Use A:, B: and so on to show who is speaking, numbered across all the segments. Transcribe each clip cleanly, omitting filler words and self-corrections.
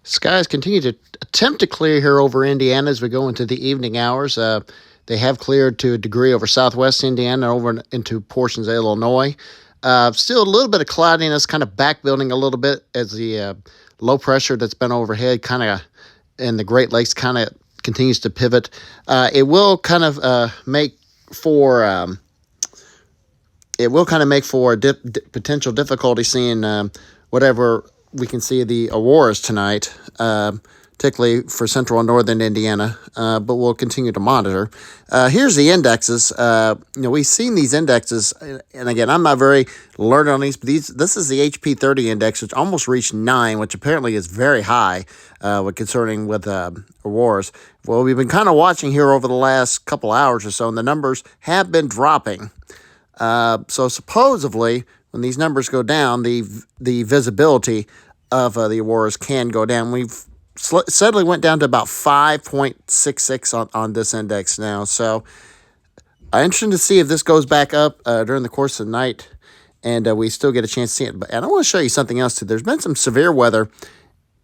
A: Skies continue to attempt to clear here over Indiana as we go into the evening hours. They have cleared to a degree over southwest Indiana and over into portions of Illinois. Still a little bit of cloudiness, kind of back building a little bit as the low pressure that's been overhead kind of in the Great Lakes kind of continues to pivot. It will kind of make for potential difficulty seeing whatever we can see the Auroras tonight, particularly for central and northern Indiana, but we'll continue to monitor. Here's the indexes. We've seen these indexes, and again, I'm not very learned on these, but this is the HP30 index, which almost reached 9, which apparently is very high concerning with Auroras. Well, we've been kind of watching here over the last couple hours or so, and the numbers have been dropping. So supposedly, when these numbers go down, the visibility of the Auroras can go down. We've steadily went down to about 5.66 on this index now. So I'm interested to see if this goes back up during the course of the night, and we still get a chance to see it. And I want to show you something else too. There's been some severe weather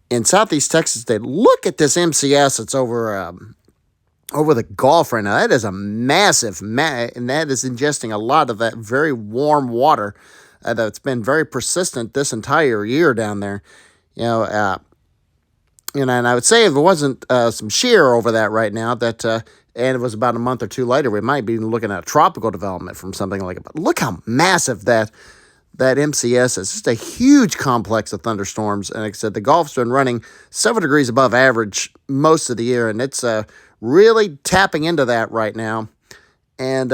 A: in southeast Texas. Look at this MCS that's over the Gulf right now. That is a massive, and that is ingesting a lot of that very warm water that's been very persistent this entire year down there. And I would say if it wasn't some shear over that right now, and it was about a month or two later, we might be looking at a tropical development from something like it. But look how massive that MCS is. Just a huge complex of thunderstorms. And like I said, the Gulf's been running several degrees above average most of the year, and it's really tapping into that right now. And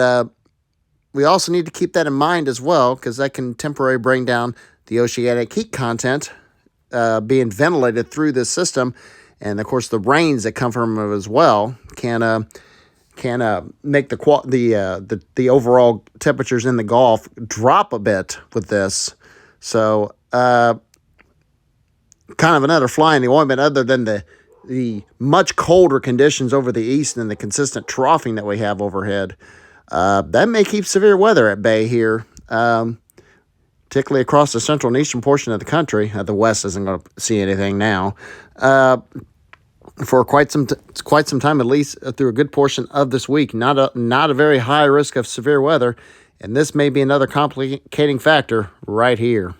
A: we also need to keep that in mind as well, because that can temporarily bring down the oceanic heat content being ventilated through this system. And of course, the rains that come from it as well can make the overall temperatures in the Gulf drop a bit with this. So kind of another fly in the ointment, other than the much colder conditions over the east and the consistent troughing that we have overhead. That may keep severe weather at bay here, particularly across the central and eastern portion of the country. The west isn't going to see anything now for quite some time, at least through a good portion of this week. Not a very high risk of severe weather, and this may be another complicating factor right here.